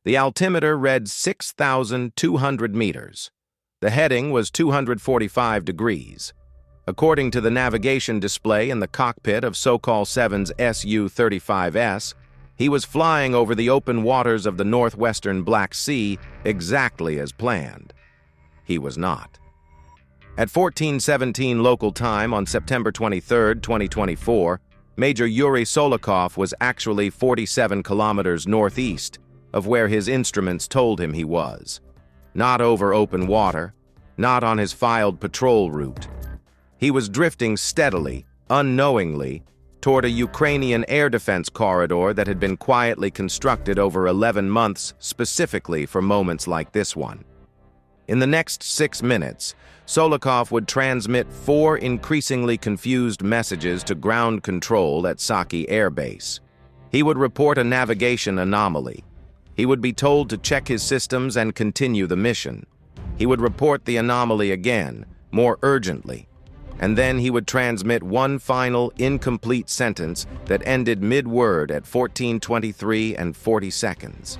The altimeter read 6,200 meters. The heading was 245 degrees. According to the navigation display in the cockpit of Sokol 7's Su-35S, he was flying over the open waters of the northwestern Black Sea exactly as planned. He was not. At 14:17 local time on September 23, 2024, Major Yuri Solikov was actually 47 kilometers northeast of where his instruments told him he was. Not over open water, not on his filed patrol route. He was drifting steadily, unknowingly, toward a Ukrainian air defense corridor that had been quietly constructed over 11 months specifically for moments like this one. In the next 6 minutes, Solikov would transmit 4 increasingly confused messages to ground control at Saki Air Base. He would report a navigation anomaly. He would be told to check his systems and continue the mission. He would report the anomaly again, more urgently, and then he would transmit one final, incomplete sentence that ended mid-word at 14:23 and 40 seconds.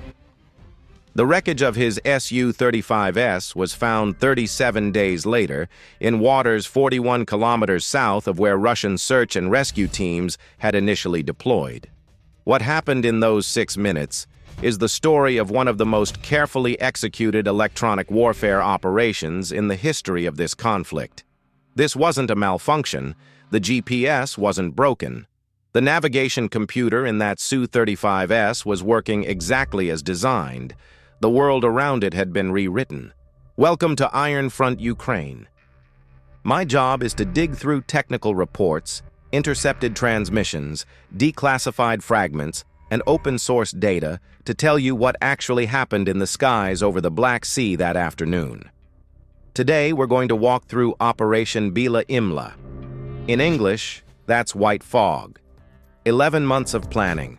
The wreckage of his Su-35S was found 37 days later in waters 41 kilometers south of where Russian search and rescue teams had initially deployed. What happened in those 6 minutes is the story of one of the most carefully executed electronic warfare operations in the history of this conflict. This wasn't a malfunction. The GPS wasn't broken. The navigation computer in that Su-35S was working exactly as designed. The world around it had been rewritten. Welcome to Iron Front, Ukraine. My job is to dig through technical reports, intercepted transmissions, declassified fragments, and open-source data to tell you what actually happened in the skies over the Black Sea that afternoon. Today, we're going to walk through Operation Bila Imla. In English, that's white fog. 11 months of planning.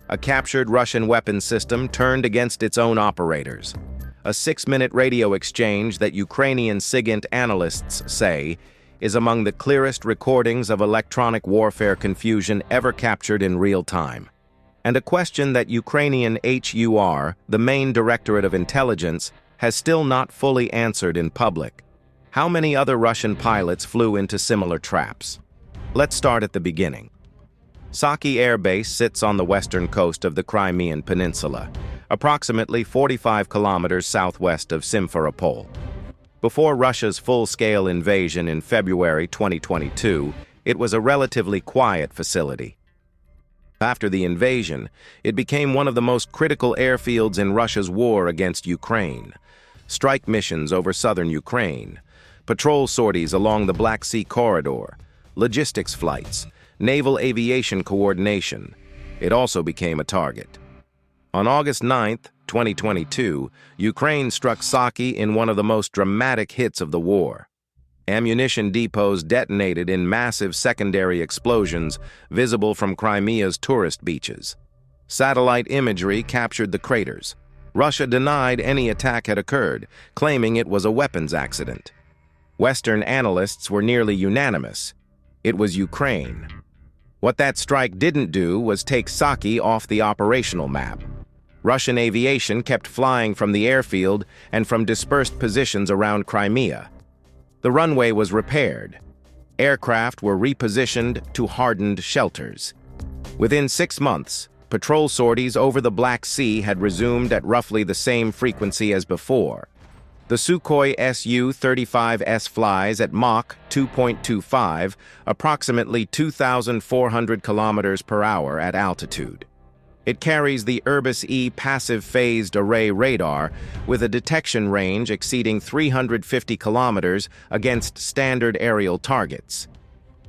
A captured Russian weapons system turned against its own operators. A 6-minute radio exchange that Ukrainian SIGINT analysts say is among the clearest recordings of electronic warfare confusion ever captured in real time. And a question that Ukrainian HUR, the main Directorate of Intelligence, has still not fully answered in public. How many other Russian pilots flew into similar traps? Let's start at the beginning. Saki Air Base sits on the western coast of the Crimean Peninsula, approximately 45 kilometers southwest of Simferopol. Before Russia's full-scale invasion in February 2022, it was a relatively quiet facility. After the invasion, it became one of the most critical airfields in Russia's war against Ukraine. Strike missions over southern Ukraine, patrol sorties along the Black Sea corridor, logistics flights, naval aviation coordination. It also became a target. On August 9, 2022, Ukraine struck Saki in one of the most dramatic hits of the war. Ammunition depots detonated in massive secondary explosions visible from Crimea's tourist beaches. Satellite imagery captured the craters. Russia denied any attack had occurred, claiming it was a weapons accident. Western analysts were nearly unanimous. It was Ukraine. What that strike didn't do was take Saki off the operational map. Russian aviation kept flying from the airfield and from dispersed positions around Crimea. The runway was repaired. Aircraft were repositioned to hardened shelters. Within 6 months, patrol sorties over the Black Sea had resumed at roughly the same frequency as before. The Sukhoi Su-35S flies at Mach 2.25, approximately 2,400 kilometers per hour at altitude. It carries the Irbis-E passive phased array radar with a detection range exceeding 350 kilometers against standard aerial targets.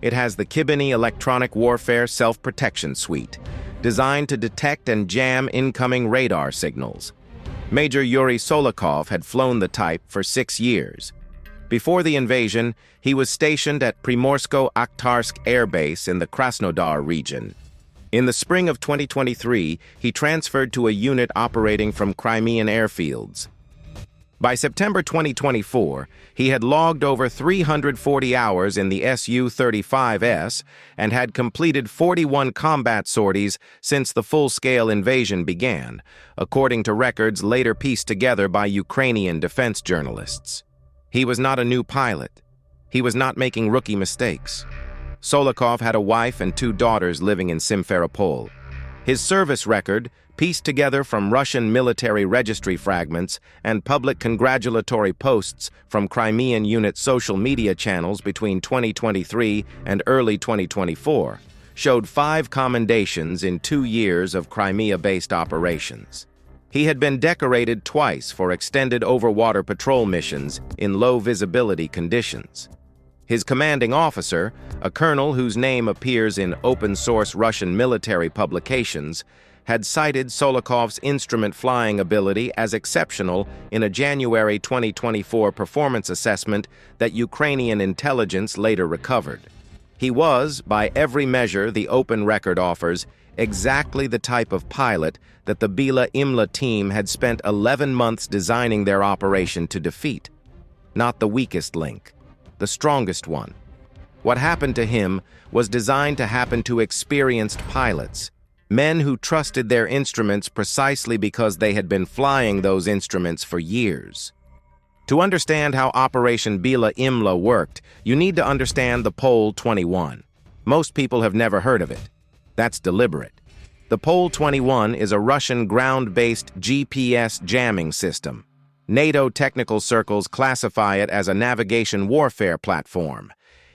It has the Kibini electronic warfare self-protection suite, designed to detect and jam incoming radar signals. Major Yuri Solikov had flown the type for 6 years. Before the invasion, he was stationed at Primorsko-Akhtarsk Air Base in the Krasnodar region. In the spring of 2023, he transferred to a unit operating from Crimean airfields. By September 2024, he had logged over 340 hours in the Su-35S and had completed 41 combat sorties since the full-scale invasion began, according to records later pieced together by Ukrainian defense journalists. He was not a new pilot. He was not making rookie mistakes. Sokolov had a wife and 2 daughters living in Simferopol. His service record, pieced together from Russian military registry fragments and public congratulatory posts from Crimean unit social media channels between 2023 and early 2024, showed 5 commendations in 2 years of Crimea-based operations. He had been decorated twice for extended overwater patrol missions in low-visibility conditions. His commanding officer, a colonel whose name appears in open-source Russian military publications, had cited Solokov's instrument flying ability as exceptional in a January 2024 performance assessment that Ukrainian intelligence later recovered. He was, by every measure the open record offers, exactly the type of pilot that the Bila Imla team had spent 11 months designing their operation to defeat. Not the weakest link, the strongest one. What happened to him was designed to happen to experienced pilots, men who trusted their instruments precisely because they had been flying those instruments for years. To understand how Operation Bila Imla worked, you need to understand the Pol-21. Most people have never heard of it. That's deliberate. The Pol-21 is a Russian ground-based GPS jamming system. NATO technical circles classify it as a navigation warfare platform.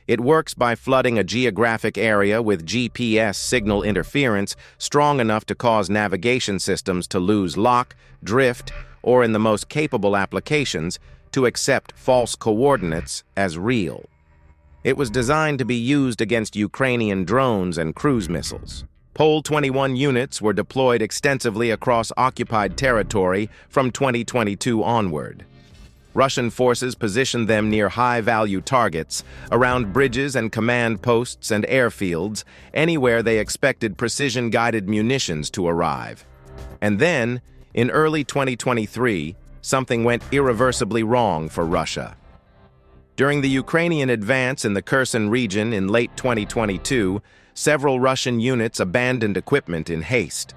It works by flooding a geographic area with GPS signal interference strong enough to cause navigation systems to lose lock, drift, or in the most capable applications, to accept false coordinates as real. It was designed to be used against Ukrainian drones and cruise missiles. Pol-21 units were deployed extensively across occupied territory from 2022 onward. Russian forces positioned them near high-value targets, around bridges and command posts and airfields, anywhere they expected precision-guided munitions to arrive. And then, in early 2023, something went irreversibly wrong for Russia. During the Ukrainian advance in the Kherson region in late 2022, several Russian units abandoned equipment in haste.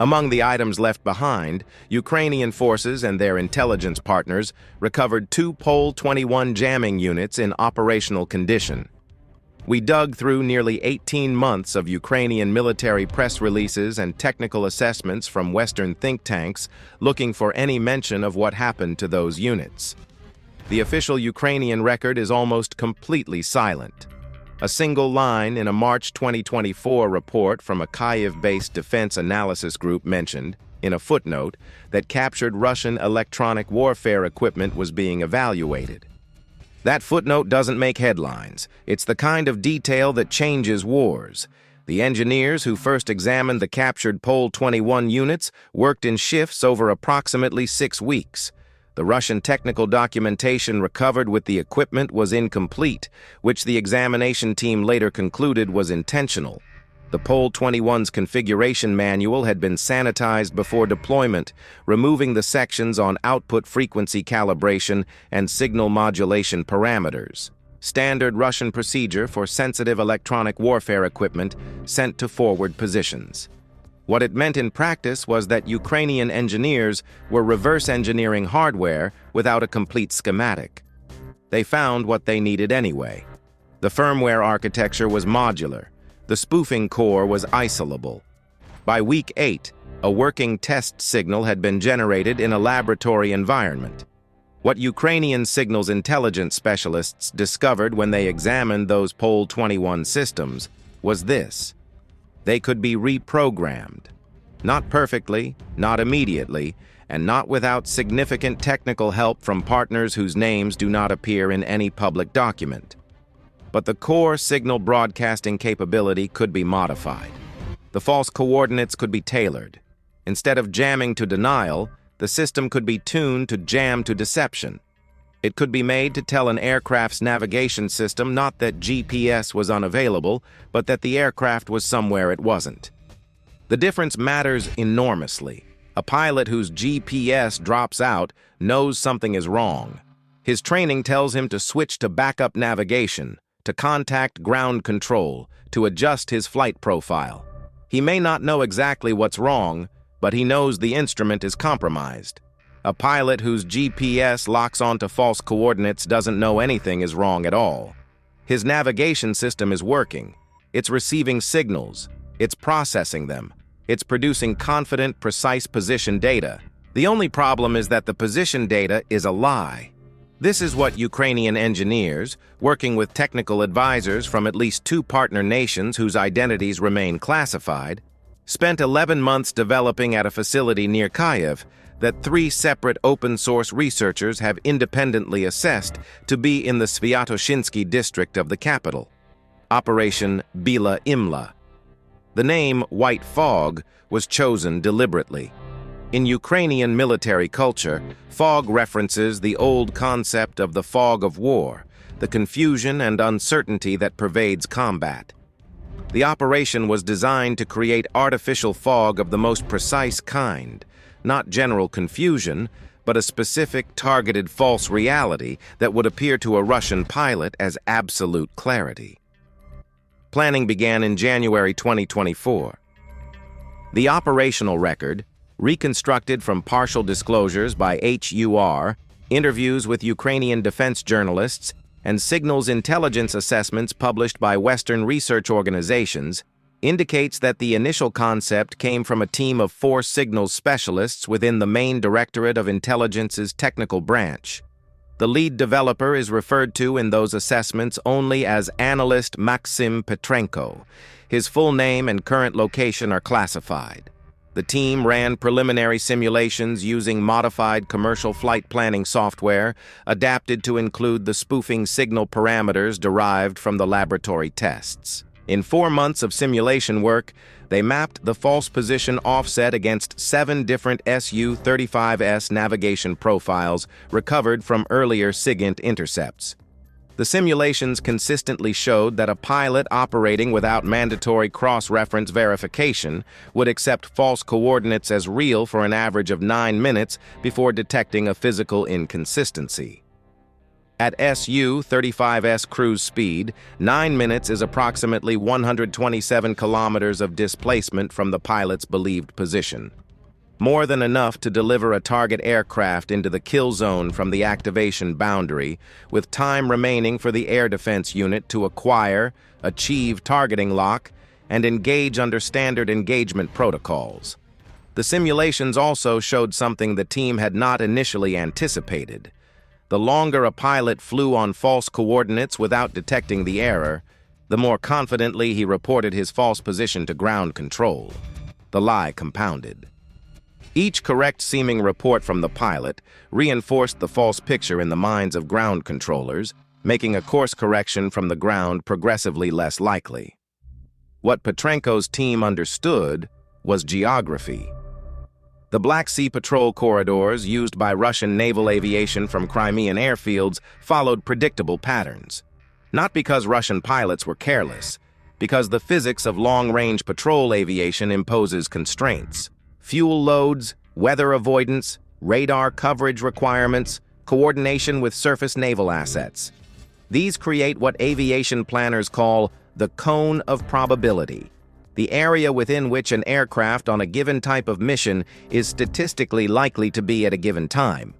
Among the items left behind, Ukrainian forces and their intelligence partners recovered 2 Pol-21 jamming units in operational condition. We dug through nearly 18 months of Ukrainian military press releases and technical assessments from Western think tanks looking for any mention of what happened to those units. The official Ukrainian record is almost completely silent. A single line in a March 2024 report from a Kyiv-based defense analysis group mentioned, in a footnote, that captured Russian electronic warfare equipment was being evaluated. That footnote doesn't make headlines. It's the kind of detail that changes wars. The engineers who first examined the captured Pol-21 units worked in shifts over approximately 6 weeks. The Russian technical documentation recovered with the equipment was incomplete, which the examination team later concluded was intentional. The Pol-21's configuration manual had been sanitized before deployment, removing the sections on output frequency calibration and signal modulation parameters. Standard Russian procedure for sensitive electronic warfare equipment sent to forward positions. What it meant in practice was that Ukrainian engineers were reverse engineering hardware without a complete schematic. They found what they needed anyway. The firmware architecture was modular. The spoofing core was isolable. By week 8, a working test signal had been generated in a laboratory environment. What Ukrainian signals intelligence specialists discovered when they examined those Pol-21 systems was this: they could be reprogrammed. Not perfectly, not immediately, and not without significant technical help from partners whose names do not appear in any public document. But the core signal broadcasting capability could be modified. The false coordinates could be tailored. Instead of jamming to denial, the system could be tuned to jam to deception. It could be made to tell an aircraft's navigation system not that GPS was unavailable, but that the aircraft was somewhere it wasn't. The difference matters enormously. A pilot whose GPS drops out knows something is wrong. His training tells him to switch to backup navigation, to contact ground control, to adjust his flight profile. He may not know exactly what's wrong, but he knows the instrument is compromised. A pilot whose GPS locks onto false coordinates doesn't know anything is wrong at all. His navigation system is working. It's receiving signals. It's processing them. It's producing confident, precise position data. The only problem is that the position data is a lie. This is what Ukrainian engineers, working with technical advisors from at least 2 partner nations whose identities remain classified, spent 11 months developing at a facility near Kyiv that 3 separate open-source researchers have independently assessed to be in the Sviatoshinsky district of the capital. Operation Bila Imla. The name White Fog was chosen deliberately. In Ukrainian military culture, fog references the old concept of the fog of war, the confusion and uncertainty that pervades combat. The operation was designed to create artificial fog of the most precise kind, not general confusion, but a specific targeted false reality that would appear to a Russian pilot as absolute clarity. Planning began in January 2024. The operational record, reconstructed from partial disclosures by HUR, interviews with Ukrainian defense journalists, and signals intelligence assessments published by Western research organizations, indicates that the initial concept came from a team of 4 signals specialists within the main Directorate of Intelligence's technical branch. The lead developer is referred to in those assessments only as analyst Maxim Petrenko. His full name and current location are classified. The team ran preliminary simulations using modified commercial flight planning software, adapted to include the spoofing signal parameters derived from the laboratory tests. In 4 months of simulation work, they mapped the false position offset against 7 different Su-35S navigation profiles recovered from earlier SIGINT intercepts. The simulations consistently showed that a pilot operating without mandatory cross-reference verification would accept false coordinates as real for an average of 9 minutes before detecting a physical inconsistency. At Su-35S cruise speed, 9 minutes is approximately 127 kilometers of displacement from the pilot's believed position. More than enough to deliver a target aircraft into the kill zone from the activation boundary, with time remaining for the air defense unit to acquire, achieve targeting lock, and engage under standard engagement protocols. The simulations also showed something the team had not initially anticipated. The longer a pilot flew on false coordinates without detecting the error, the more confidently he reported his false position to ground control. The lie compounded. Each correct-seeming report from the pilot reinforced the false picture in the minds of ground controllers, making a course correction from the ground progressively less likely. What Petrenko's team understood was geography. The Black Sea patrol corridors used by Russian naval aviation from Crimean airfields followed predictable patterns. Not because Russian pilots were careless, because the physics of long-range patrol aviation imposes constraints. Fuel loads, weather avoidance, radar coverage requirements, coordination with surface naval assets. These create what aviation planners call the cone of probability, the area within which an aircraft on a given type of mission is statistically likely to be at a given time.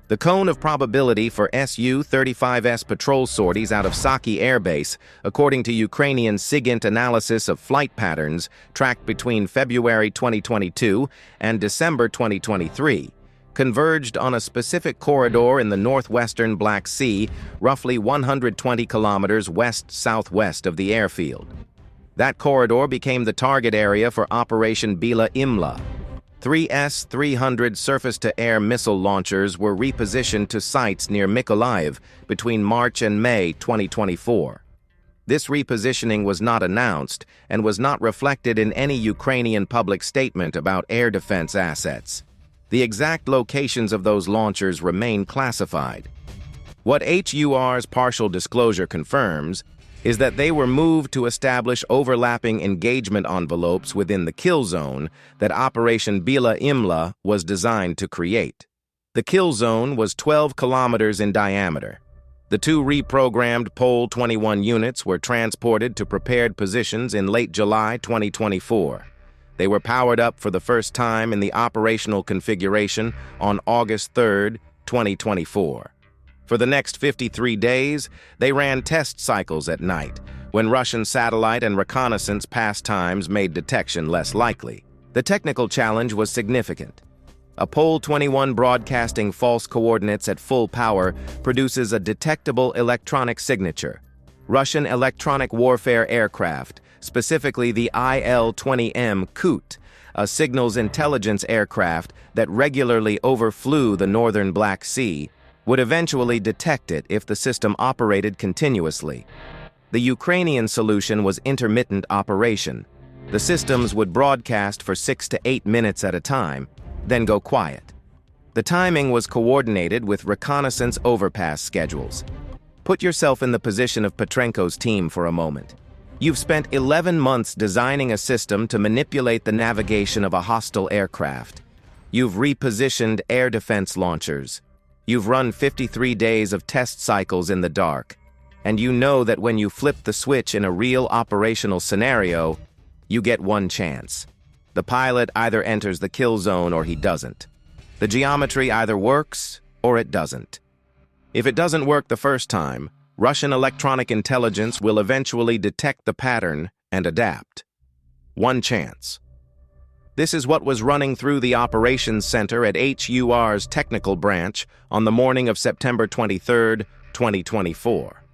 The cone of probability for Su-35S patrol sorties out of Saki Air Base, according to Ukrainian SIGINT analysis of flight patterns tracked between February 2022 and December 2023, converged on a specific corridor in the northwestern Black Sea, roughly 120 kilometers west-southwest of the airfield. That corridor became the target area for Operation Bila Imla. 3 S-300 surface-to-air missile launchers were repositioned to sites near Mykolaiv between March and May 2024. This repositioning was not announced and was not reflected in any Ukrainian public statement about air defense assets. The exact locations of those launchers remain classified. What HUR's partial disclosure confirms is that they were moved to establish overlapping engagement envelopes within the kill zone that Operation Bila Imla was designed to create. The kill zone was 12 kilometers in diameter. The two reprogrammed Pol 21 units were transported to prepared positions in late July 2024. They were powered up for the first time in the operational configuration on August 3, 2024. For the next 53 days, they ran test cycles at night, when Russian satellite and reconnaissance pastimes made detection less likely. The technical challenge was significant. A Pol 21 broadcasting false coordinates at full power produces a detectable electronic signature. Russian electronic warfare aircraft, specifically the Il-20M Kut, a signals intelligence aircraft that regularly overflew the northern Black Sea, would eventually detect it if the system operated continuously. The Ukrainian solution was intermittent operation. The systems would broadcast for 6 to 8 minutes at a time, then go quiet. The timing was coordinated with reconnaissance overpass schedules. Put yourself in the position of Petrenko's team for a moment. You've spent 11 months designing a system to manipulate the navigation of a hostile aircraft. You've repositioned air defense launchers. You've run 53 days of test cycles in the dark. And you know that when you flip the switch in a real operational scenario, you get one chance. The pilot either enters the kill zone or he doesn't. The geometry either works or it doesn't. If it doesn't work the first time, Russian electronic intelligence will eventually detect the pattern and adapt. One chance. This is what was running through the operations center at HUR's technical branch on the morning of September 23, 2024.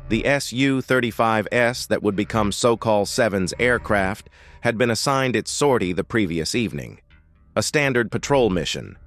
The Su-35S that would become Sokol 7's aircraft had been assigned its sortie the previous evening. A standard patrol mission.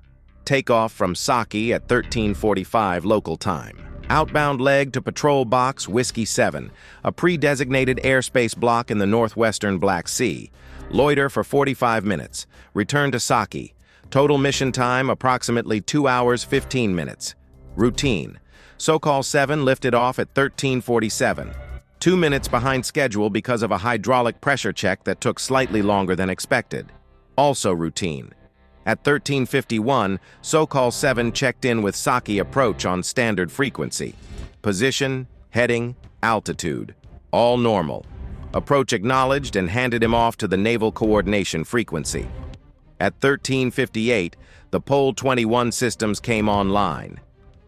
Takeoff from Saki at 13:45 local time. Outbound leg to Patrol Box Whiskey 7, a pre-designated airspace block in the northwestern Black Sea. Loiter for 45 minutes. Return to Saki. Total mission time approximately 2 hours 15 minutes. Routine. Sokol 7 lifted off at 13:47. 2 minutes behind schedule because of a hydraulic pressure check that took slightly longer than expected. Also routine. At 13:51, Sokol 7 checked in with Saki approach on standard frequency. Position, heading, altitude. All normal. Approach acknowledged and handed him off to the Naval Coordination frequency. At 13:58, the Pol 21 systems came online.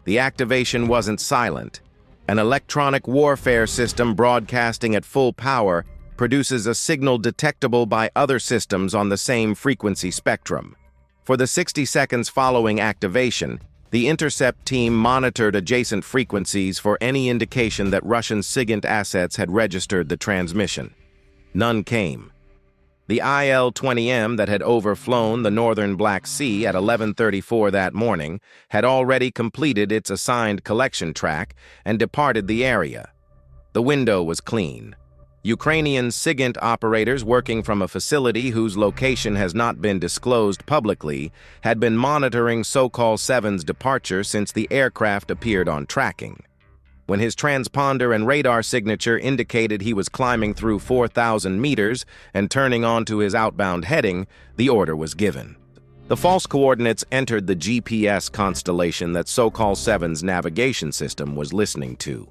The activation wasn't silent. An electronic warfare system broadcasting at full power produces a signal detectable by other systems on the same frequency spectrum. For the 60 seconds following activation, the intercept team monitored adjacent frequencies for any indication that Russian SIGINT assets had registered the transmission. None came. The Il-20M that had overflown the northern Black Sea at 11:34 that morning had already completed its assigned collection track and departed the area. The window was clean. Ukrainian SIGINT operators working from a facility whose location has not been disclosed publicly had been monitoring Sokol 7's departure since the aircraft appeared on tracking. When his transponder and radar signature indicated he was climbing through 4,000 meters and turning onto his outbound heading, the order was given. The false coordinates entered the GPS constellation that Sokol 7's navigation system was listening to.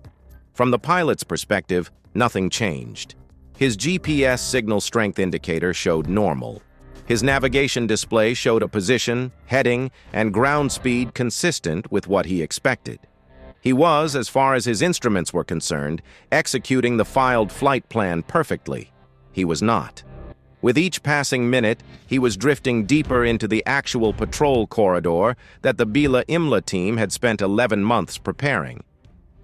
From the pilot's perspective, nothing changed. His GPS signal strength indicator showed normal. His navigation display showed a position, heading, and ground speed consistent with what he expected. He was, as far as his instruments were concerned, executing the filed flight plan perfectly. He was not. With each passing minute, he was drifting deeper into the actual patrol corridor that the Bila Imla team had spent 11 months preparing.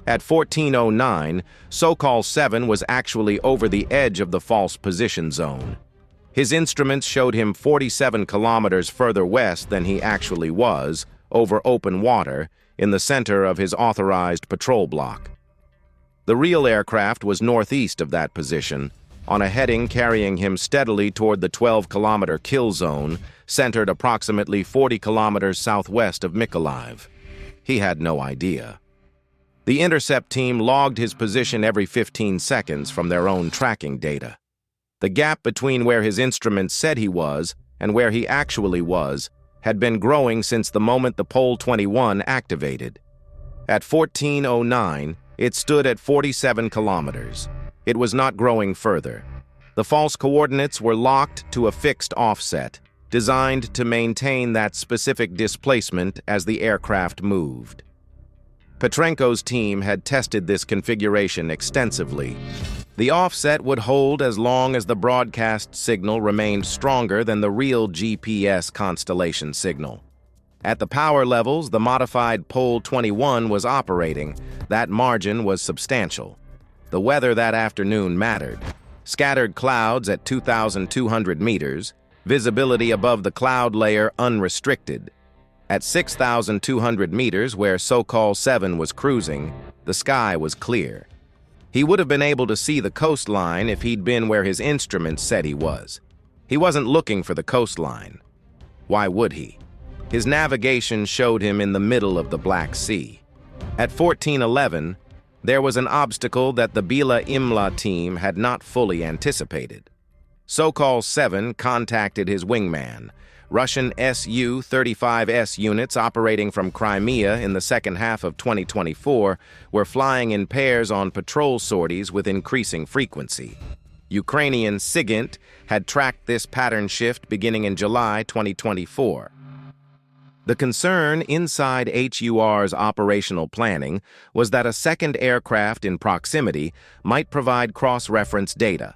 At 14:09, Sokol 7 was actually over the edge of the false position zone. His instruments showed him 47 kilometers further west than he actually was, over open water, in the center of his authorized patrol block. The real aircraft was northeast of that position, on a heading carrying him steadily toward the 12-kilometer kill zone, centered approximately 40 kilometers southwest of Mykolaiv. He had no idea. The intercept team logged his position every 15 seconds from their own tracking data. The gap between where his instruments said he was and where he actually was had been growing since the moment the Pole 21 activated. At 14:09, it stood at 47 kilometers. It was not growing further. The false coordinates were locked to a fixed offset, designed to maintain that specific displacement as the aircraft moved. Petrenko's team had tested this configuration extensively. The offset would hold as long as the broadcast signal remained stronger than the real GPS constellation signal. At the power levels the modified Pole 21 was operating, that margin was substantial. The weather that afternoon mattered. Scattered clouds at 2,200 meters, visibility above the cloud layer unrestricted. At 6,200 meters, where Sokol 7 was cruising, the sky was clear. He would have been able to see the coastline if he'd been where his instruments said he was. He wasn't looking for the coastline. Why would he? His navigation showed him in the middle of the Black Sea. At 14:11, there was an obstacle that the Bila Imla team had not fully anticipated. Sokol 7 contacted his wingman. Russian Su-35S units operating from Crimea in the second half of 2024 were flying in pairs on patrol sorties with increasing frequency. Ukrainian SIGINT had tracked this pattern shift beginning in July 2024. The concern inside HUR's operational planning was that a second aircraft in proximity might provide cross-reference data.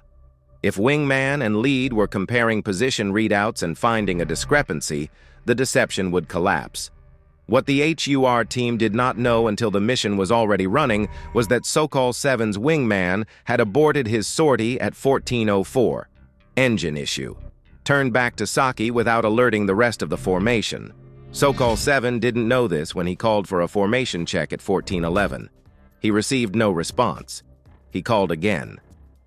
If wingman and lead were comparing position readouts and finding a discrepancy, the deception would collapse. What the HUR team did not know until the mission was already running was that Sokol 7's wingman had aborted his sortie at 14:04. Engine issue. Turned back to Saki without alerting the rest of the formation. Sokol 7 didn't know this when he called for a formation check at 14:11. He received no response. He called again.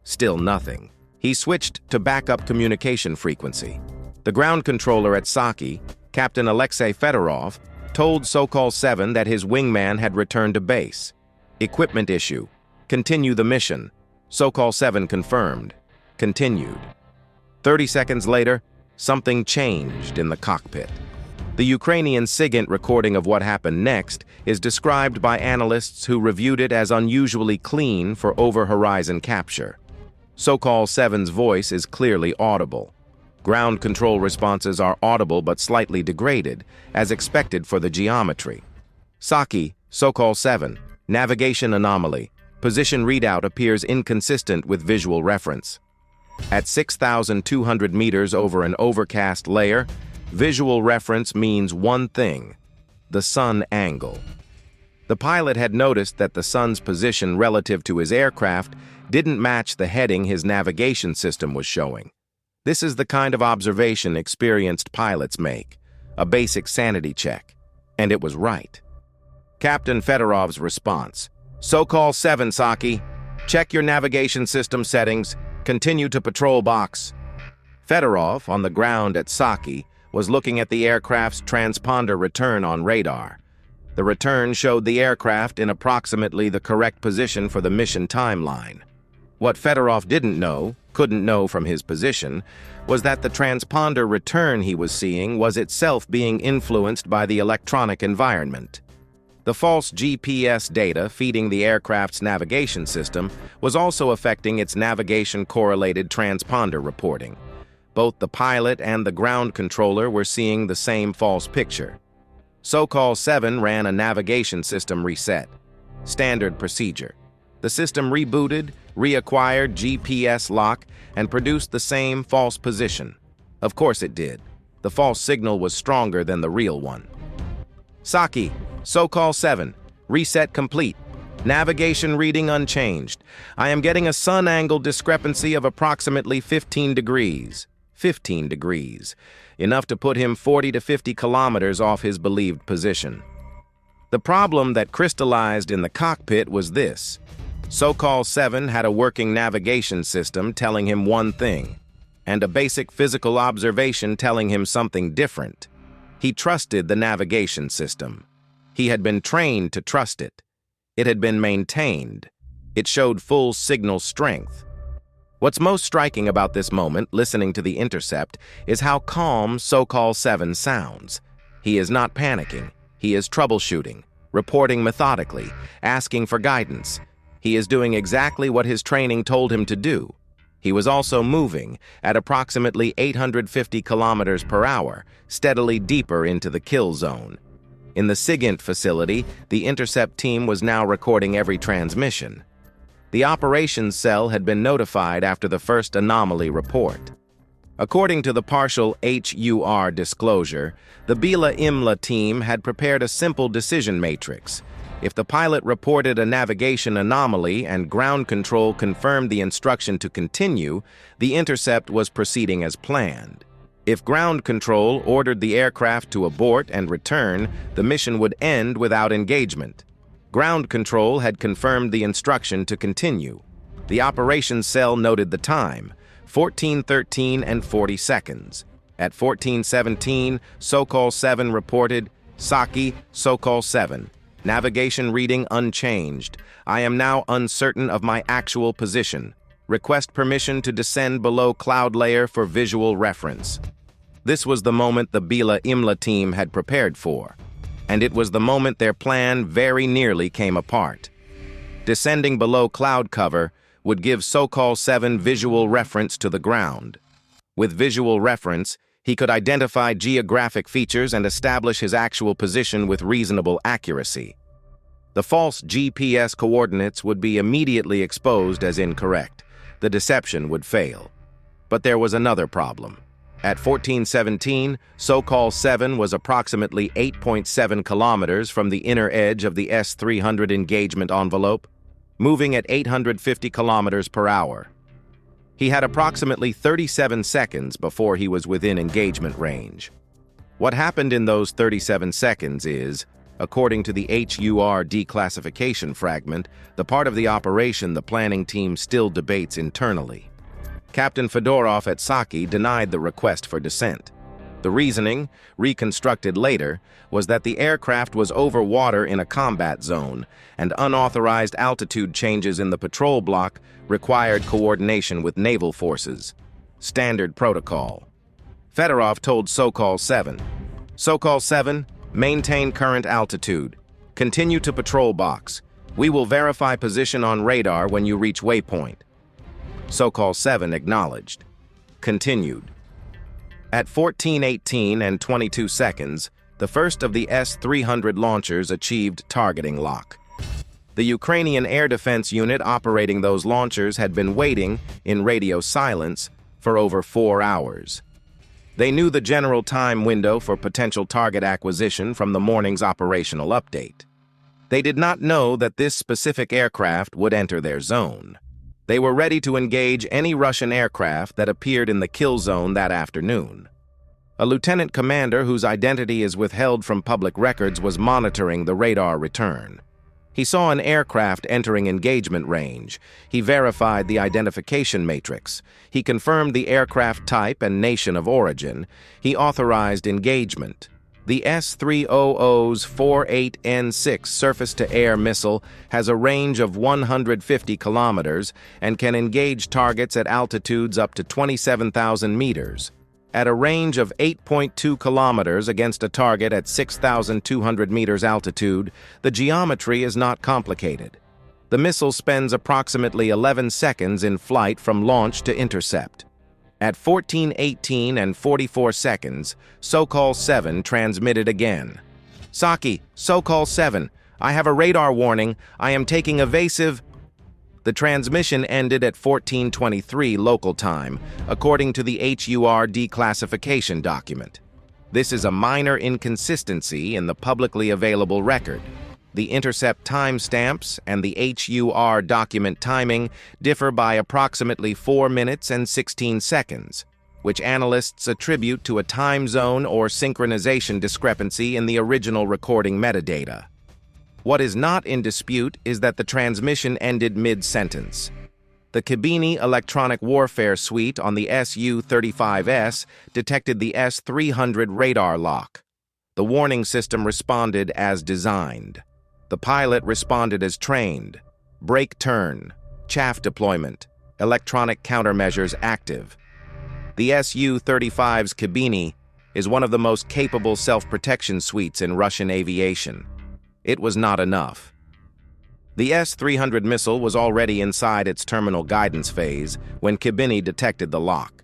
Still nothing. He switched to backup communication frequency. The ground controller at Saki, Captain Alexei Fedorov, told Sokol 7 that his wingman had returned to base. Equipment issue. Continue the mission. Sokol 7 confirmed. Continued. 30 seconds later, something changed in the cockpit. The Ukrainian SIGINT recording of what happened next is described by analysts who reviewed it as unusually clean for over-horizon capture. Sokol 7's voice is clearly audible. Ground control responses are audible but slightly degraded, as expected for the geometry. Saki, Sokol 7, navigation anomaly. Position readout appears inconsistent with visual reference. At 6,200 meters over an overcast layer, visual reference means one thing: the sun angle. The pilot had noticed that the sun's position relative to his aircraft didn't match the heading his navigation system was showing. This is the kind of observation experienced pilots make, a basic sanity check, and it was right. Captain Fedorov's response: Sokol 7, Saki. Check your navigation system settings. Continue to patrol box. Fedorov, on the ground at Saki, was looking at the aircraft's transponder return on radar. The return showed the aircraft in approximately the correct position for the mission timeline. What Fedorov couldn't know from his position, was that the transponder return he was seeing was itself being influenced by the electronic environment. The false GPS data feeding the aircraft's navigation system was also affecting its navigation-correlated transponder reporting. Both the pilot and the ground controller were seeing the same false picture. Sokol 7 ran a navigation system reset. Standard procedure. The system rebooted, reacquired GPS lock, and produced the same false position. Of course it did. The false signal was stronger than the real one. Saki, Sokol 7, reset complete. Navigation reading unchanged. I am getting a sun angle discrepancy of approximately 15 degrees. 15 degrees. Enough to put him 40 to 50 kilometers off his believed position. The problem that crystallized in the cockpit was this. Sokol 7 had a working navigation system telling him one thing, and a basic physical observation telling him something different. He trusted the navigation system. He had been trained to trust it. It had been maintained. It showed full signal strength. What's most striking about this moment, listening to the intercept, is how calm Sokol-7 sounds. He is not panicking. He is troubleshooting, reporting methodically, asking for guidance. He is doing exactly what his training told him to do. He was also moving at approximately 850 kilometers per hour, steadily deeper into the kill zone. In the SIGINT facility, the intercept team was now recording every transmission. The operations cell had been notified after the first anomaly report. According to the partial HUR disclosure, the Bila Imla team had prepared a simple decision matrix. If the pilot reported a navigation anomaly and ground control confirmed the instruction to continue, the intercept was proceeding as planned. If ground control ordered the aircraft to abort and return, the mission would end without engagement. Ground control had confirmed the instruction to continue. The operations cell noted the time, 14:13 and 40 seconds. At 14:17, Sokol-7 reported, "Saki, Sokol-7. Navigation reading unchanged. I am now uncertain of my actual position. Request permission to descend below cloud layer for visual reference." This was the moment the Bila Imla team had prepared for, and it was the moment their plan very nearly came apart. Descending below cloud cover would give Sokol-7 visual reference to the ground. With visual reference, he could identify geographic features and establish his actual position with reasonable accuracy. The false GPS coordinates would be immediately exposed as incorrect. The deception would fail. But there was another problem. At 14:17, Sokol-7 was approximately 8.7 kilometers from the inner edge of the S-300 engagement envelope, moving at 850 kilometers per hour. He had approximately 37 seconds before he was within engagement range. What happened in those 37 seconds is, according to the HUR declassification fragment, the part of the operation the planning team still debates internally. Captain Fedorov at Saki denied the request for descent. The reasoning, reconstructed later, was that the aircraft was over water in a combat zone, and unauthorized altitude changes in the patrol block required coordination with naval forces. Standard protocol. Fedorov told Sokol-7, "Sokol-7, maintain current altitude. Continue to patrol box. We will verify position on radar when you reach waypoint." Sokol-7 acknowledged. Continued. At 14:18 and 22 seconds, the first of the S-300 launchers achieved targeting lock. The Ukrainian Air Defense Unit operating those launchers had been waiting, in radio silence, for over 4 hours. They knew the general time window for potential target acquisition from the morning's operational update. They did not know that this specific aircraft would enter their zone. They were ready to engage any Russian aircraft that appeared in the kill zone that afternoon. A lieutenant commander whose identity is withheld from public records was monitoring the radar return. He saw an aircraft entering engagement range. He verified the identification matrix. He confirmed the aircraft type and nation of origin. He authorized engagement. The S-300's 48N6 surface-to-air missile has a range of 150 kilometers and can engage targets at altitudes up to 27,000 meters. At a range of 8.2 kilometers against a target at 6,200 meters altitude, the geometry is not complicated. The missile spends approximately 11 seconds in flight from launch to intercept. At 14:18 and 44 seconds, Sokol-7 transmitted again. "Saki, Sokol-7, I have a radar warning. I am taking evasive..." The transmission ended at 14:23 local time, according to the HUR declassification document. This is a minor inconsistency in the publicly available record. The intercept timestamps and the HUR document timing differ by approximately 4 minutes and 16 seconds, which analysts attribute to a time zone or synchronization discrepancy in the original recording metadata. What is not in dispute is that the transmission ended mid-sentence. The Kabini electronic warfare suite on the Su-35S detected the S-300 radar lock. The warning system responded as designed. The pilot responded as trained. Brake turn, chaff deployment, electronic countermeasures active. The Su-35's cabine is one of the most capable self-protection suites in Russian aviation. It was not enough. The S-300 missile was already inside its terminal guidance phase when cabine detected the lock.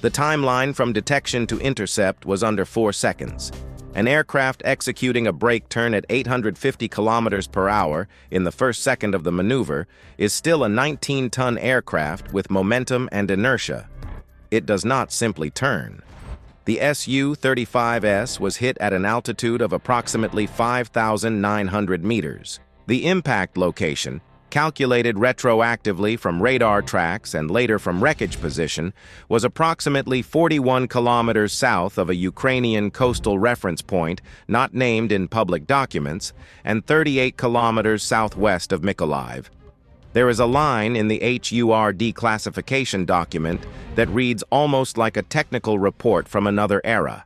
The timeline from detection to intercept was under 4 seconds. An aircraft executing a brake turn at 850 kilometers per hour in the first second of the maneuver is still a 19-ton aircraft with momentum and inertia. It does not simply turn. The Su-35S was hit at an altitude of approximately 5,900 meters. The impact location, calculated retroactively from radar tracks and later from wreckage position, was approximately 41 kilometers south of a Ukrainian coastal reference point not named in public documents and 38 kilometers southwest of Mykolaiv. There is a line in the HUR declassification document that reads almost like a technical report from another era.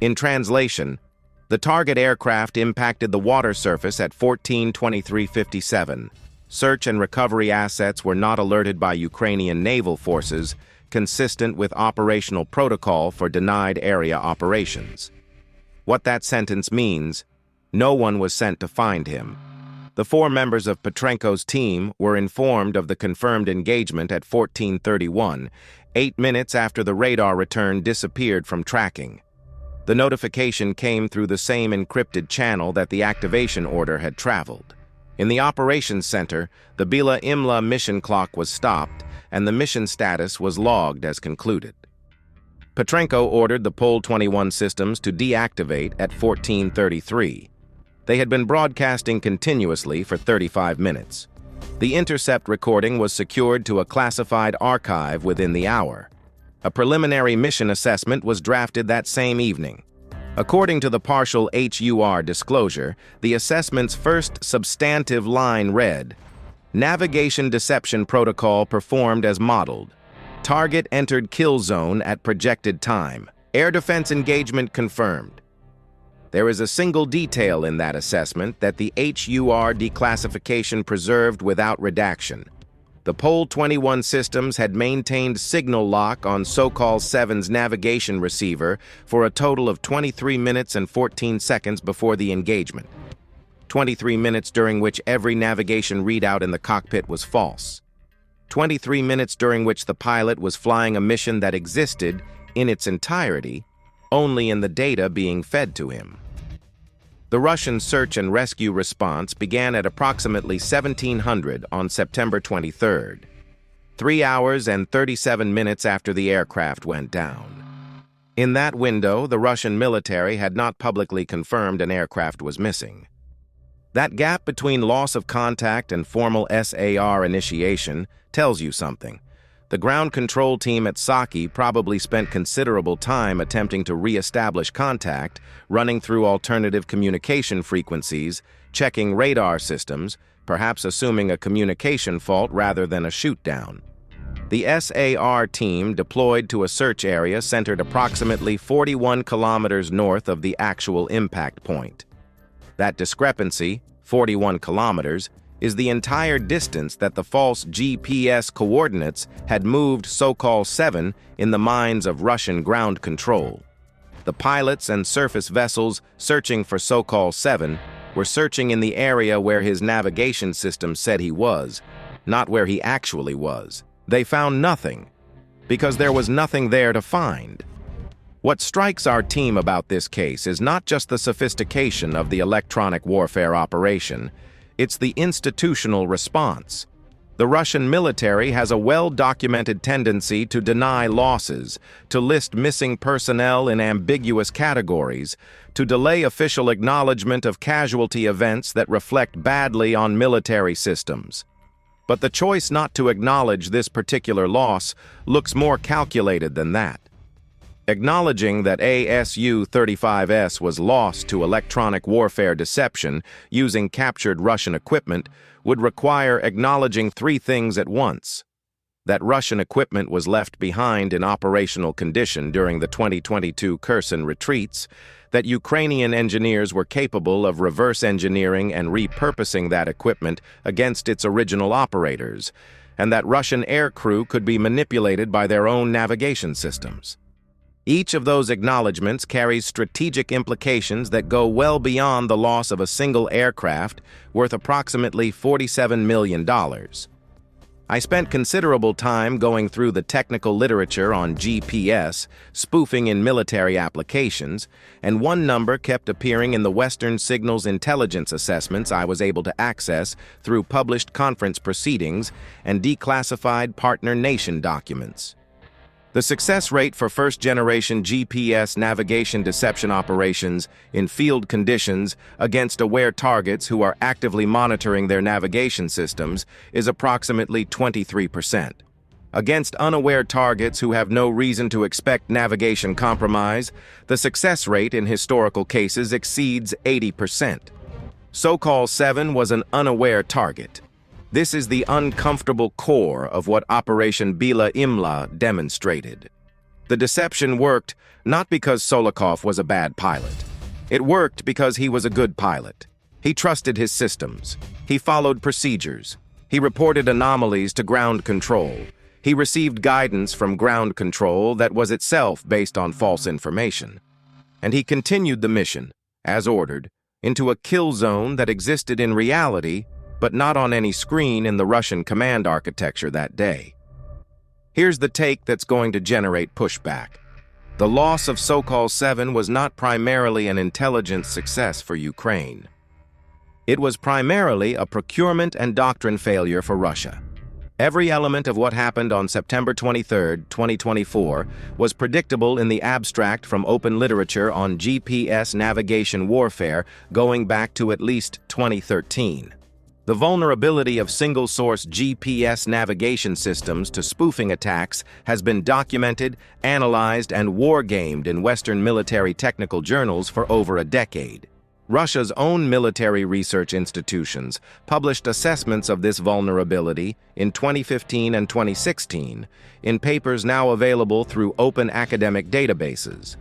In translation, the target aircraft impacted the water surface at 14:23:57. Search and recovery assets were not alerted by Ukrainian naval forces, consistent with operational protocol for denied area operations. What that sentence means, no one was sent to find him. The 4 members of Petrenko's team were informed of the confirmed engagement at 14:31, 8 minutes after the radar return disappeared from tracking. The notification came through the same encrypted channel that the activation order had traveled. In the operations center, the Bila Imla mission clock was stopped, and the mission status was logged as concluded. Petrenko ordered the Pol-21 systems to deactivate at 14:33. They had been broadcasting continuously for 35 minutes. The intercept recording was secured to a classified archive within the hour. A preliminary mission assessment was drafted that same evening. According to the partial HUR disclosure, the assessment's first substantive line read, "Navigation deception protocol performed as modeled. Target entered kill zone at projected time. Air defense engagement confirmed." There is a single detail in that assessment that the HUR declassification preserved without redaction. The Pol-21 systems had maintained signal lock on Sokol-7's navigation receiver for a total of 23 minutes and 14 seconds before the engagement. 23 minutes during which every navigation readout in the cockpit was false. 23 minutes during which the pilot was flying a mission that existed, in its entirety, only in the data being fed to him. The Russian search and rescue response began at approximately 1700 on September 23rd, 3 hours and 37 minutes after the aircraft went down. In that window, the Russian military had not publicly confirmed an aircraft was missing. That gap between loss of contact and formal SAR initiation tells you something. The ground control team at Saki probably spent considerable time attempting to re-establish contact, running through alternative communication frequencies, checking radar systems, perhaps assuming a communication fault rather than a shoot-down. The SAR team deployed to a search area centered approximately 41 kilometers north of the actual impact point. That discrepancy, 41 kilometers, is the entire distance that the false GPS coordinates had moved Sokol-7 in the minds of Russian ground control. The pilots and surface vessels searching for Sokol-7 were searching in the area where his navigation system said he was, not where he actually was. They found nothing, because there was nothing there to find. What strikes our team about this case is not just the sophistication of the electronic warfare operation, it's the institutional response. The Russian military has a well-documented tendency to deny losses, to list missing personnel in ambiguous categories, to delay official acknowledgement of casualty events that reflect badly on military systems. But the choice not to acknowledge this particular loss looks more calculated than that. Acknowledging that a Su-35S was lost to electronic warfare deception using captured Russian equipment would require acknowledging 3 things at once. that Russian equipment was left behind in operational condition during the 2022 Kherson retreats, that Ukrainian engineers were capable of reverse engineering and repurposing that equipment against its original operators, and that Russian aircrew could be manipulated by their own navigation systems. Each of those acknowledgments carries strategic implications that go well beyond the loss of a single aircraft worth approximately $47 million. I spent considerable time going through the technical literature on GPS, spoofing in military applications, and one number kept appearing in the Western signals intelligence assessments I was able to access through published conference proceedings and declassified partner nation documents. The success rate for first-generation GPS navigation deception operations in field conditions against aware targets who are actively monitoring their navigation systems is approximately 23%. Against unaware targets who have no reason to expect navigation compromise, the success rate in historical cases exceeds 80%. Sokol 7 was an unaware target. This is the uncomfortable core of what Operation Bila Imla demonstrated. The deception worked not because Sokolov was a bad pilot. It worked because he was a good pilot. He trusted his systems. He followed procedures. He reported anomalies to ground control. He received guidance from ground control that was itself based on false information. And he continued the mission, as ordered, into a kill zone that existed in reality but not on any screen in the Russian command architecture that day. Here's the take that's going to generate pushback. The loss of Sokol 7 was not primarily an intelligence success for Ukraine. It was primarily a procurement and doctrine failure for Russia. Every element of what happened on September 23, 2024, was predictable in the abstract from open literature on GPS navigation warfare going back to at least 2013. The vulnerability of single-source GPS navigation systems to spoofing attacks has been documented, analyzed, and war-gamed in Western military technical journals for over a decade. Russia's own military research institutions published assessments of this vulnerability in 2015 and 2016 in papers now available through open academic databases.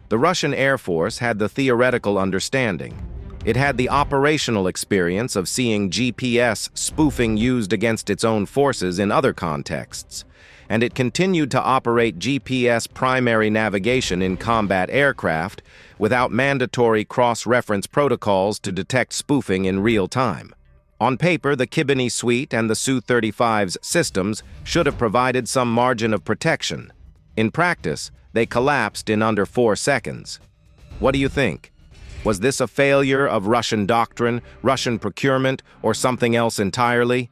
The Russian Air Force had the theoretical understanding. It had the operational experience of seeing GPS spoofing used against its own forces in other contexts, and it continued to operate GPS primary navigation in combat aircraft without mandatory cross-reference protocols to detect spoofing in real time. On paper, the Kibini suite and the Su-35's systems should have provided some margin of protection. In practice, they collapsed in under 4 seconds. What do you think? Was this a failure of Russian doctrine, Russian procurement, or something else entirely?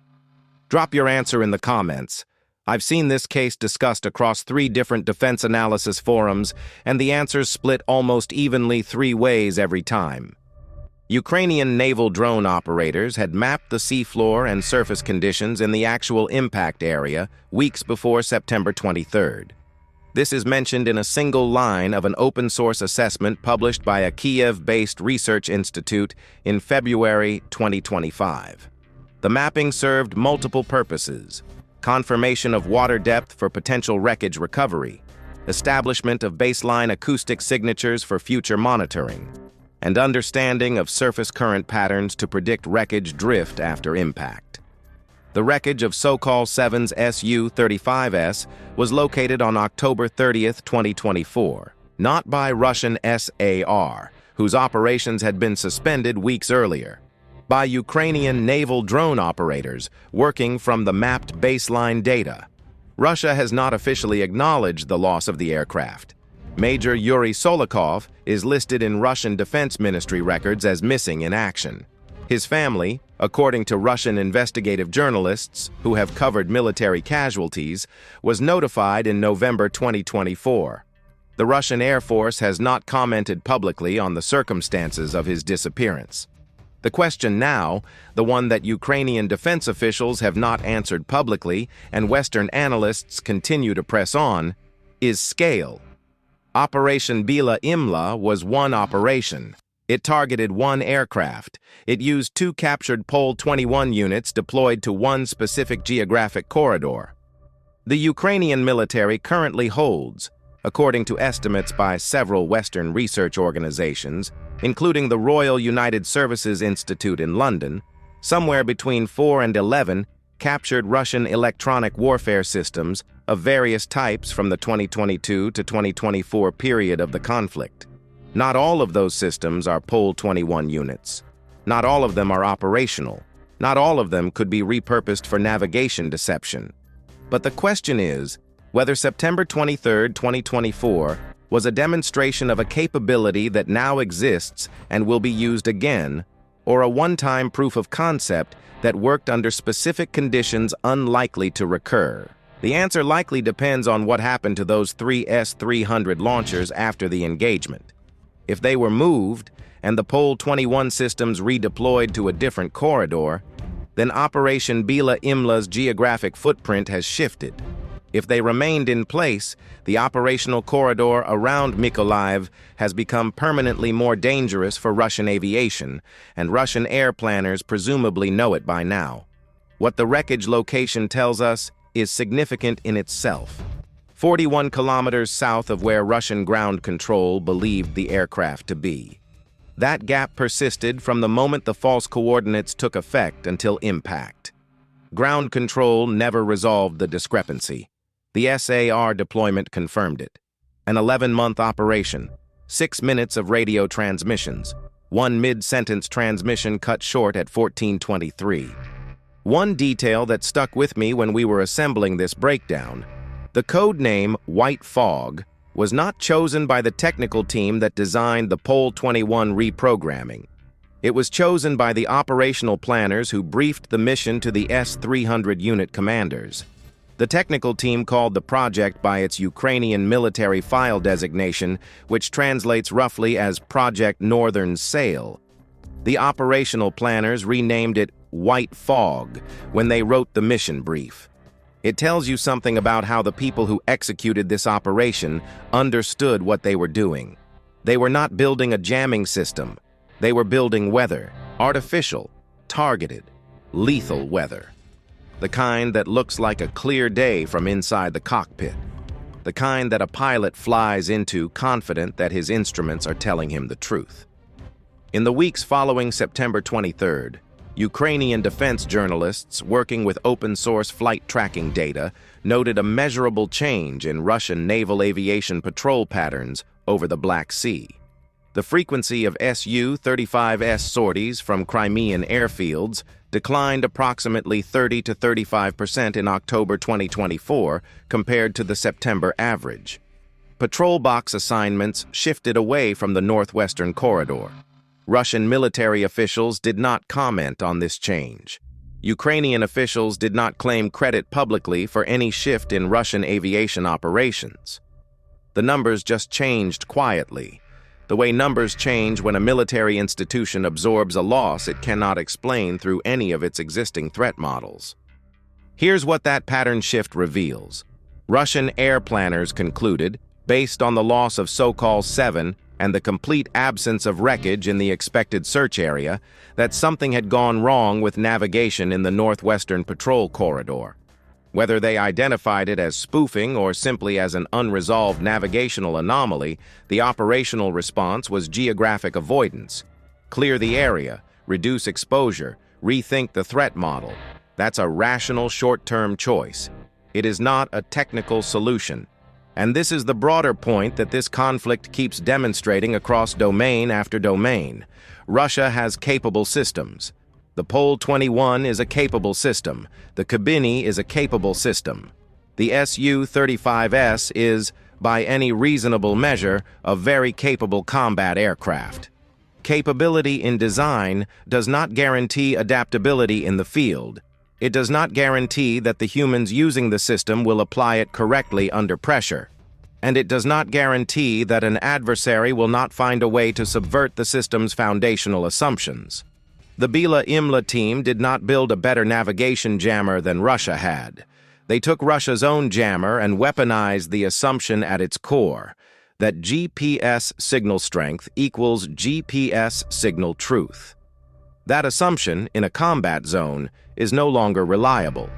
Drop your answer in the comments. I've seen this case discussed across 3 different defense analysis forums, and the answers split almost evenly 3 ways every time. Ukrainian naval drone operators had mapped the seafloor and surface conditions in the actual impact area weeks before September 23rd. This is mentioned in a single line of an open-source assessment published by a Kiev-based research institute in February 2025. The mapping served multiple purposes: confirmation of water depth for potential wreckage recovery, establishment of baseline acoustic signatures for future monitoring, and understanding of surface current patterns to predict wreckage drift after impact. The wreckage of Sokol 7's Su-35S was located on October 30, 2024, not by Russian SAR, whose operations had been suspended weeks earlier, by Ukrainian naval drone operators working from the mapped baseline data. Russia has not officially acknowledged the loss of the aircraft. Major Yuri Sokolov is listed in Russian Defense Ministry records as missing in action. His family, according to Russian investigative journalists who have covered military casualties, was notified in November 2024. The Russian Air Force has not commented publicly on the circumstances of his disappearance. The question now, the one that Ukrainian defense officials have not answered publicly and Western analysts continue to press on, is scale. Operation Bila Imla was one operation. It targeted one aircraft. It used 2 captured Pol-21 units deployed to one specific geographic corridor. The Ukrainian military currently holds, according to estimates by several Western research organizations, including the Royal United Services Institute in London, somewhere between 4 and 11 captured Russian electronic warfare systems of various types from the 2022 to 2024 period of the conflict. Not all of those systems are Pol 21 units. Not all of them are operational. Not all of them could be repurposed for navigation deception. But the question is whether September 23, 2024 was a demonstration of a capability that now exists and will be used again, or a one-time proof of concept that worked under specific conditions unlikely to recur. The answer likely depends on what happened to those three S-300 launchers after the engagement. If they were moved and the Pol 21 systems redeployed to a different corridor, then Operation Bila Imla's geographic footprint has shifted. If they remained in place, the operational corridor around Mykolaiv has become permanently more dangerous for Russian aviation, and Russian air planners presumably know it by now. What the wreckage location tells us is significant in itself. 41 kilometers south of where Russian ground control believed the aircraft to be. That gap persisted from the moment the false coordinates took effect until impact. Ground control never resolved the discrepancy. The SAR deployment confirmed it. An 11-month operation, 6 minutes of radio transmissions, one mid-sentence transmission cut short at 14:23. One detail that stuck with me when we were assembling this breakdown: the code name White Fog was not chosen by the technical team that designed the Pol 21 reprogramming. It was chosen by the operational planners who briefed the mission to the S-300 unit commanders. The technical team called the project by its Ukrainian military file designation, which translates roughly as Project Northern Sail. The operational planners renamed it White Fog when they wrote the mission brief. It tells you something about how the people who executed this operation understood what they were doing. They were not building a jamming system. They were building weather, artificial, targeted, lethal weather. The kind that looks like a clear day from inside the cockpit. The kind that a pilot flies into confident that his instruments are telling him the truth. In the weeks following September 23rd, Ukrainian defense journalists working with open-source flight tracking data noted a measurable change in Russian naval aviation patrol patterns over the Black Sea. The frequency of Su-35S sorties from Crimean airfields declined approximately 30 to 35% in October 2024 compared to the September average. Patrol box assignments shifted away from the northwestern corridor. Russian military officials did not comment on this change. Ukrainian officials did not claim credit publicly for any shift in Russian aviation operations. The numbers just changed quietly. The way numbers change when a military institution absorbs a loss it cannot explain through any of its existing threat models. Here's what that pattern shift reveals. Russian air planners concluded, based on the loss of Sokol 7 and the complete absence of wreckage in the expected search area, that something had gone wrong with navigation in the northwestern patrol corridor. Whether they identified it as spoofing or simply as an unresolved navigational anomaly, the operational response was geographic avoidance. Clear the area, reduce exposure, rethink the threat model. That's a rational short-term choice. It is not a technical solution. And this is the broader point that this conflict keeps demonstrating across domain after domain. Russia has capable systems. The Pol 21 is a capable system. The Kibini is a capable system. The Su-35S is, by any reasonable measure, a very capable combat aircraft. Capability in design does not guarantee adaptability in the field. It does not guarantee that the humans using the system will apply it correctly under pressure. And it does not guarantee that an adversary will not find a way to subvert the system's foundational assumptions. The Bila Imla team did not build a better navigation jammer than Russia had. They took Russia's own jammer and weaponized the assumption at its core, that GPS signal strength equals GPS signal truth. That assumption, in a combat zone, is no longer reliable.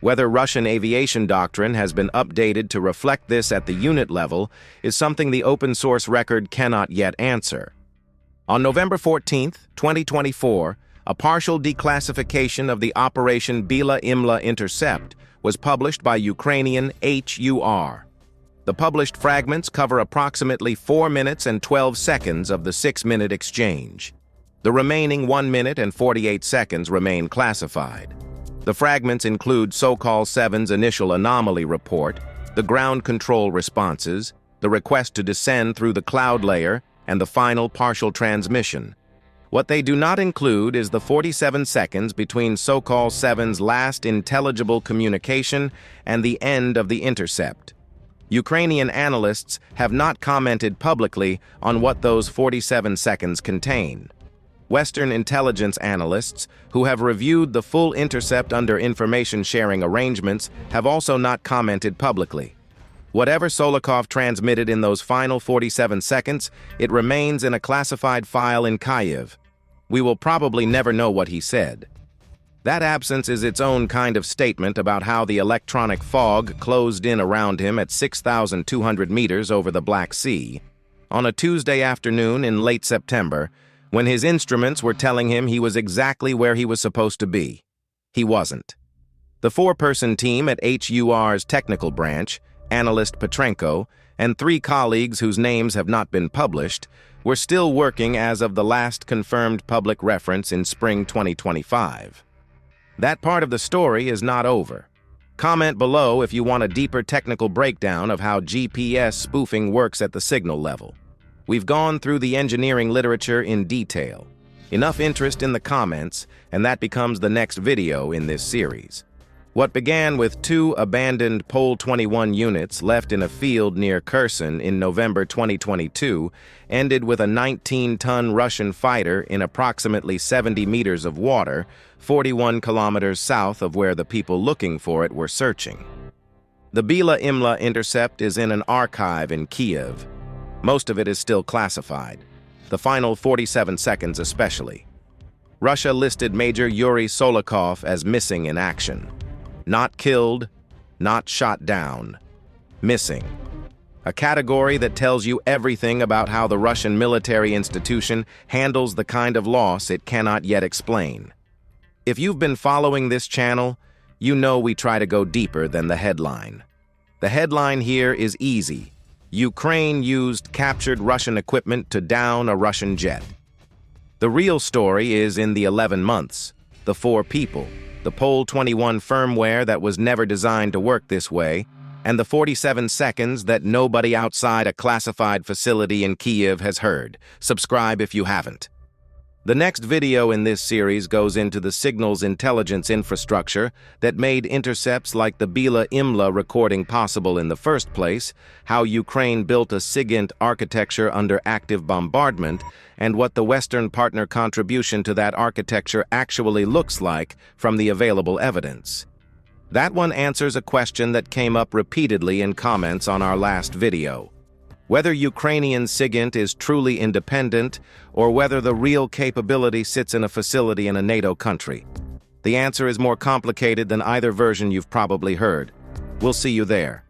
Whether Russian aviation doctrine has been updated to reflect this at the unit level is something the open-source record cannot yet answer. On November 14, 2024, a partial declassification of the Operation Bila Imla intercept was published by Ukrainian HUR. The published fragments cover approximately 4 minutes and 12 seconds of the 6-minute exchange. The remaining 1 minute and 48 seconds remain classified. The fragments include SOCOL 7's initial anomaly report, the ground control responses, the request to descend through the cloud layer, and the final partial transmission. What they do not include is the 47 seconds between SOCOL 7's last intelligible communication and the end of the intercept. Ukrainian analysts have not commented publicly on what those 47 seconds contain. Western intelligence analysts, who have reviewed the full intercept under information-sharing arrangements, have also not commented publicly. Whatever Sokolov transmitted in those final 47 seconds, it remains in a classified file in Kyiv. We will probably never know what he said. That absence is its own kind of statement about how the electronic fog closed in around him at 6,200 meters over the Black Sea on a Tuesday afternoon in late September, when his instruments were telling him he was exactly where he was supposed to be. He wasn't. The 4-person team at HUR's technical branch, analyst Petrenko, and 3 colleagues whose names have not been published, were still working as of the last confirmed public reference in spring 2025. That part of the story is not over. Comment below if you want a deeper technical breakdown of how GPS spoofing works at the signal level. We've gone through the engineering literature in detail. Enough interest in the comments, and that becomes the next video in this series. What began with 2 abandoned Pol 21 units left in a field near Kherson in November 2022 ended with a 19-ton Russian fighter in approximately 70 meters of water, 41 kilometers south of where the people looking for it were searching. The Bila Imla intercept is in an archive in Kyiv. Most of it is still classified, the final 47 seconds especially. Russia listed Major Yuri Sokolov as missing in action. Not killed, not shot down. Missing. A category that tells you everything about how the Russian military institution handles the kind of loss it cannot yet explain. If you've been following this channel, you know we try to go deeper than the headline. The headline here is easy. Ukraine used captured Russian equipment to down a Russian jet. The real story is in the 11 months, the 4 people, the Pol 21 firmware that was never designed to work this way, and the 47 seconds that nobody outside a classified facility in Kyiv has heard. Subscribe if you haven't. The next video in this series goes into the signals intelligence infrastructure that made intercepts like the Bila Imla recording possible in the first place, how Ukraine built a SIGINT architecture under active bombardment, and what the Western partner contribution to that architecture actually looks like from the available evidence. That one answers a question that came up repeatedly in comments on our last video. Whether Ukrainian SIGINT is truly independent, or whether the real capability sits in a facility in a NATO country. The answer is more complicated than either version you've probably heard. We'll see you there.